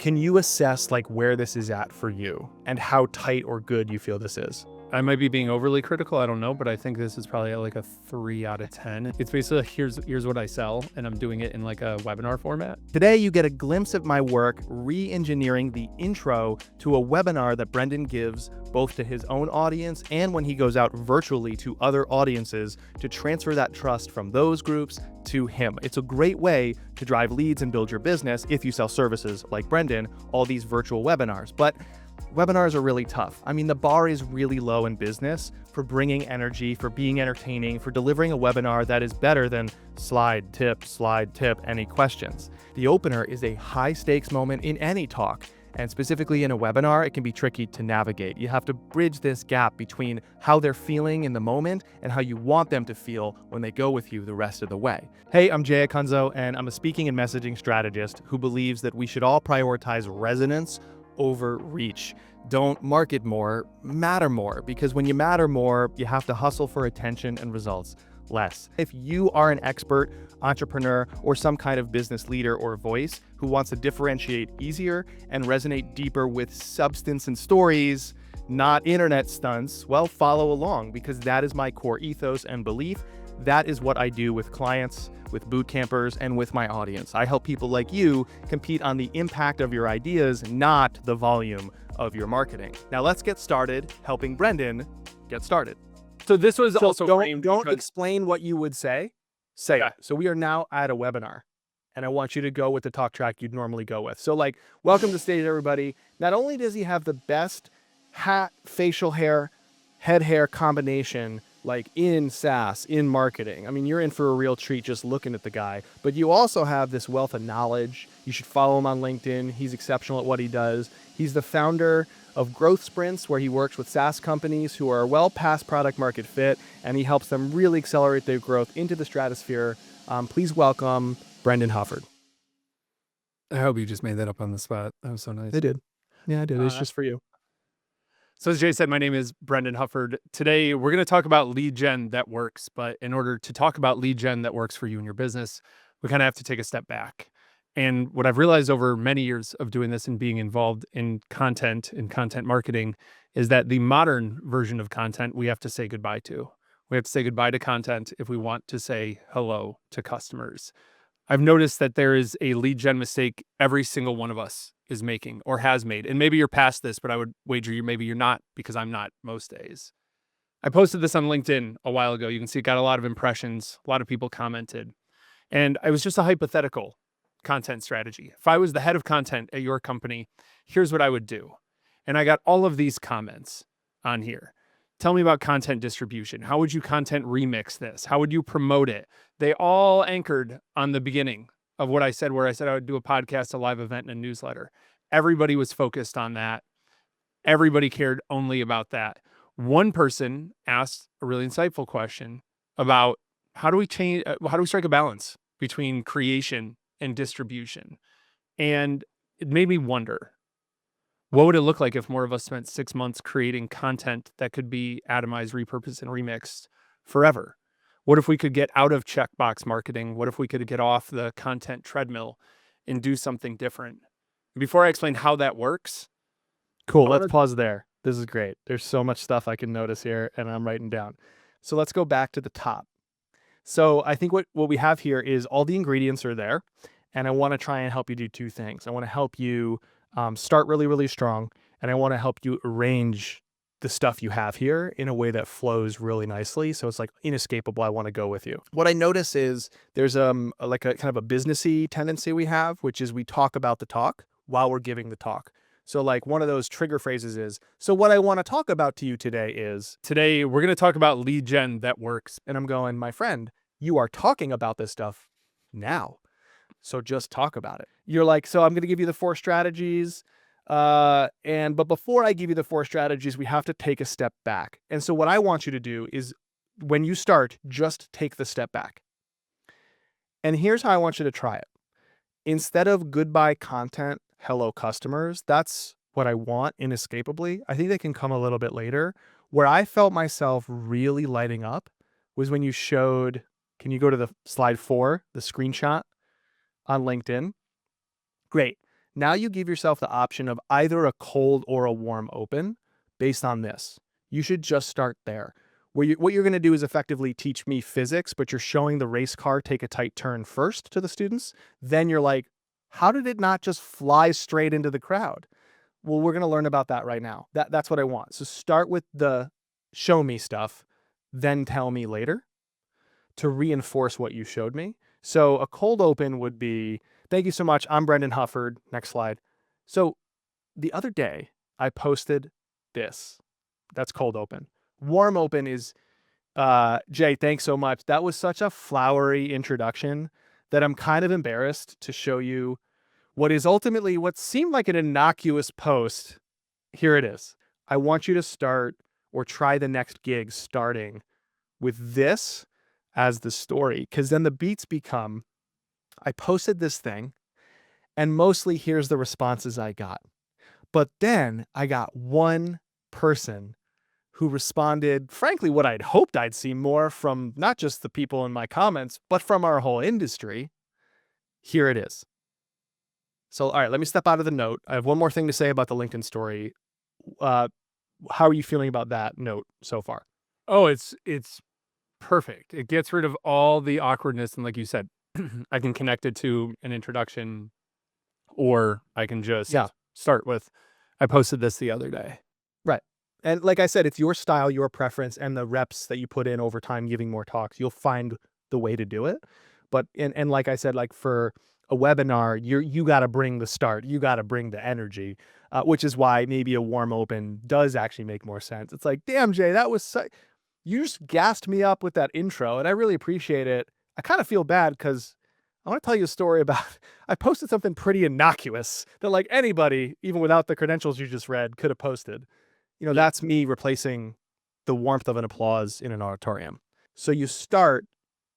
Can you assess like where this is at for you and how tight or good you feel this is? I might be being overly critical, I don't know, but I think this is probably like a 3 out of 10. It's basically here's what I sell, and I'm doing it in like a webinar format. Today, you get a glimpse of my work re-engineering the intro to a webinar that Brendan gives both to his own audience and when he goes out virtually to other audiences to transfer that trust from those groups to him. It's a great way to drive leads and build your business if you sell services like Brendan, all these virtual webinars. But webinars are really tough. I mean, the bar is really low in business for bringing energy, for being entertaining, for delivering a webinar that is better than slide, tip, any questions. The opener is a high stakes moment in any talk. And specifically in a webinar, it can be tricky to navigate. You have to bridge this gap between how they're feeling in the moment and how you want them to feel when they go with you the rest of the way. Hey, I'm Jay Acunzo, and I'm a speaking and messaging strategist who believes that we should all prioritize resonance over reach. Don't market more, matter more, because when you matter more, you have to hustle for attention and results less. If you are an expert, entrepreneur, or some kind of business leader or voice who wants to differentiate easier and resonate deeper with substance and stories, not internet stunts, well, follow along, because that is my core ethos and belief. That is what I do with clients, with boot campers, and with my audience. I help people like you compete on the impact of your ideas, not the volume of your marketing. Now let's get started helping Brendan get started. So this was also don't explain what you would say. Say it. So we are now at a webinar, and I want you to go with the talk track you'd normally go with. So like, welcome to stage, everybody. Not only does he have the best hat, facial hair, head hair combination like in SaaS, in marketing. I mean, you're in for a real treat just looking at the guy, but you also have this wealth of knowledge. You should follow him on LinkedIn. He's exceptional at what he does. He's the founder of Growth Sprints, where he works with SaaS companies who are well past product market fit, and he helps them really accelerate their growth into the stratosphere. Please welcome Brendan Hufford. I hope you just made that up on the spot. That was so nice. I did. Yeah, I did. It's just for you. So as Jay said, my name is Brendan Hufford. Today, we're going to talk about lead gen that works. But in order to talk about lead gen that works for you and your business, we kind of have to take a step back. And what I've realized over many years of doing this and being involved in content and content marketing is that the modern version of content we have to say goodbye to. We have to say goodbye to content if we want to say hello to customers. I've noticed that there is a lead gen mistake every single one of us is making or has made. And maybe you're past this, but I would wager maybe you're not, because I'm not most days. I posted this on LinkedIn a while ago. You can see it got a lot of impressions. A lot of people commented. And it was just a hypothetical content strategy. If I was the head of content at your company, here's what I would do. And I got all of these comments on here. Tell me about content distribution. How would you content remix this? How would you promote it? They all anchored on the beginning of what I said, where I said I would do a podcast, a live event, and a newsletter. Everybody was focused on that. Everybody cared only about that. One person asked a really insightful question about how do we strike a balance between creation and distribution? And it made me wonder, what would it look like if more of us spent 6 months creating content that could be atomized, repurposed, and remixed forever? What if we could get out of checkbox marketing? What if we could get off the content treadmill and do something different? Before I explain how that works. Cool. Let's pause there. This is great. There's so much stuff I can notice here, and I'm writing down. So let's go back to the top. So I think what we have here is all the ingredients are there, and I want to try and help you do two things. I want to help you start really, really strong, and I want to help you arrange the stuff you have here in a way that flows really nicely. So it's like inescapable. I want to go with you. What I notice is there's like a kind of a businessy tendency we have, which is we talk about the talk while we're giving the talk. So like one of those trigger phrases is, so what I want to talk about to you today is, today we're going to talk about lead gen that works. And I'm going, my friend, you are talking about this stuff now. So just talk about it. You're like, so I'm going to give you the 4 strategies. But before I give you the 4 strategies, we have to take a step back. And so what I want you to do is when you start, just take the step back. And here's how I want you to try it. Instead of goodbye content, hello customers, that's what I want inescapably. I think they can come a little bit later. Where I felt myself really lighting up was when you showed, can you go to the slide 4, the screenshot on LinkedIn? Great. Now you give yourself the option of either a cold or a warm open based on this. You should just start there. What you're going to do is effectively teach me physics, but you're showing the race car take a tight turn first to the students. Then you're like, how did it not just fly straight into the crowd? Well, we're going to learn about that right now. That's what I want. So start with the show me stuff, then tell me later to reinforce what you showed me. So a cold open would be, thank you so much. I'm Brendan Hufford. Next slide. So the other day I posted this. That's cold open. Warm open is, Jay, thanks so much. That was such a flowery introduction that I'm kind of embarrassed to show you what is ultimately what seemed like an innocuous post. Here it is. I want you to start or try the next gig starting with this as the story, because then the beats become, I posted this thing and mostly here's the responses I got. But then I got one person who responded, frankly, what I'd hoped I'd see more from not just the people in my comments, but from our whole industry. Here it is. So, all right, let me step out of the note. I have one more thing to say about the LinkedIn story. How are you feeling about that note so far? Oh, it's perfect. It gets rid of all the awkwardness. And like you said, I can connect it to an introduction, or I can just start with, I posted this the other day. Right. And like I said, it's your style, your preference, and the reps that you put in over time giving more talks. You'll find the way to do it. But and like I said, like for a webinar, you got to bring the start. You got to bring the energy, which is why maybe a warm open does actually make more sense. It's like, damn, Jay, that was you just gassed me up with that intro, and I really appreciate it. I kind of feel bad because I want to tell you a story about, I posted something pretty innocuous that like anybody, even without the credentials you just read, could have posted. You know, that's me replacing the warmth of an applause in an auditorium. So you start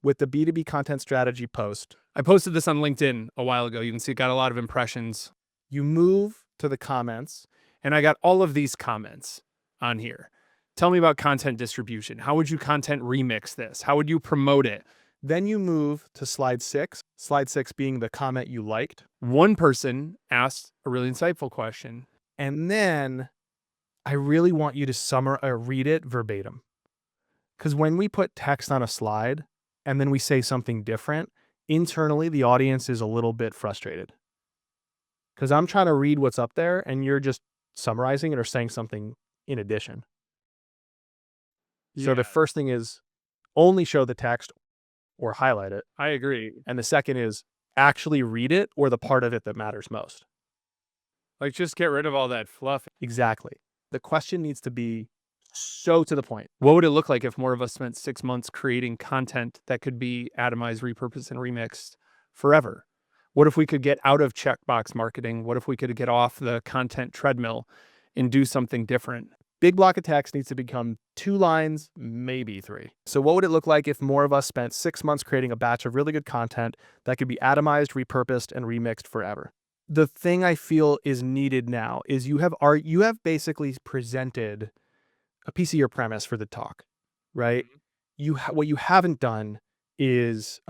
with the B2B content strategy post. I posted this on LinkedIn a while ago. You can see it got a lot of impressions. You move to the comments. And I got all of these comments on here. Tell me about content distribution. How would you content remix this? How would you promote it? Then you move to slide 6. Slide 6 being the comment you liked. One person asked a really insightful question. And then I really want you to read it verbatim. Because when we put text on a slide and then we say something different, internally the audience is a little bit frustrated. Because I'm trying to read what's up there and you're just summarizing it or saying something in addition. So the first thing is only show the text or highlight it. I agree. And the second is actually read it or the part of it that matters most. Like just get rid of all that fluff. Exactly. The question needs to be so to the point. What would it look like if more of us spent 6 months creating content that could be atomized, repurposed, and remixed forever? What if we could get out of checkbox marketing? What if we could get off the content treadmill and do something different? Big block of text needs to become 2 lines, maybe 3. So what would it look like if more of us spent 6 months creating a batch of really good content that could be atomized, repurposed, and remixed forever? The thing I feel is needed now is you have basically presented a piece of your premise for the talk, right? What you haven't done is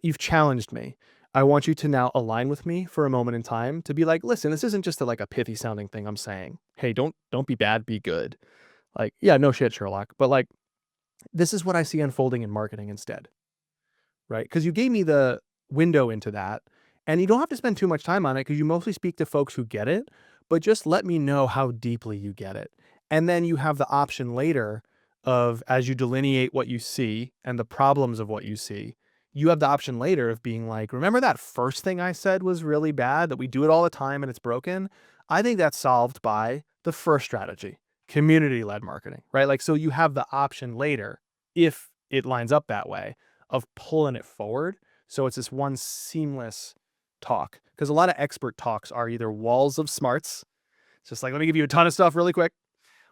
you've challenged me. I want you to now align with me for a moment in time to be like, listen, this isn't just like a pithy sounding thing I'm saying. Hey, don't be bad, be good. Like, yeah, no shit, Sherlock. But like, this is what I see unfolding in marketing instead, right? Because you gave me the window into that, and you don't have to spend too much time on it because you mostly speak to folks who get it, but just let me know how deeply you get it. And then you have the option later of, as you delineate what you see and the problems of what you see, you have the option later of being like, remember that first thing I said was really bad, that we do it all the time and it's broken? I think that's solved by the first strategy, community-led marketing, right? Like, so you have the option later, if it lines up that way, of pulling it forward. So it's this one seamless talk. Because a lot of expert talks are either walls of smarts. It's just like, let me give you a ton of stuff really quick.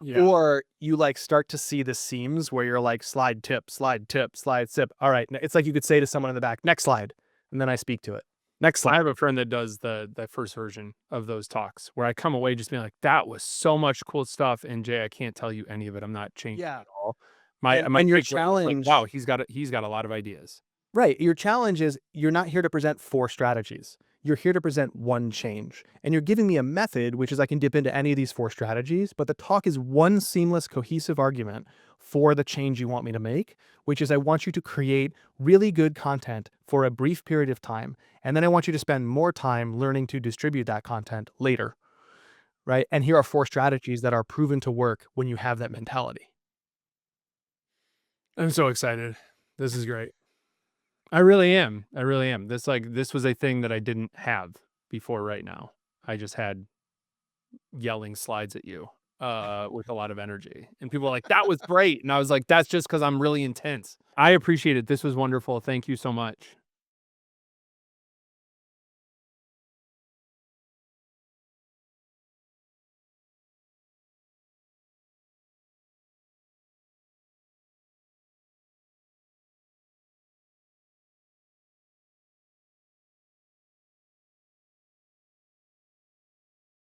Yeah. Or you like start to see the seams where you're like slide tip, slide tip, slide tip. All right. It's like you could say to someone in the back, next slide. And then I speak to it. Next slide. I have a friend that does the first version of those talks where I come away just being like, that was so much cool stuff. And Jay, I can't tell you any of it. I'm not changing at all. And your challenge, like, wow, he's got a lot of ideas. Right. Your challenge is you're not here to present 4 strategies. You're here to present one change. And you're giving me a method, which is I can dip into any of these 4 strategies, but the talk is one seamless, cohesive argument for the change you want me to make, which is I want you to create really good content for a brief period of time. And then I want you to spend more time learning to distribute that content later, right? And here are 4 strategies that are proven to work when you have that mentality. I'm so excited. This is great. I really am. I really am. This was a thing that I didn't have before right now. I just had yelling slides at you with a lot of energy. And people were like, that was great. And I was like, that's just because I'm really intense. I appreciate it. This was wonderful. Thank you so much.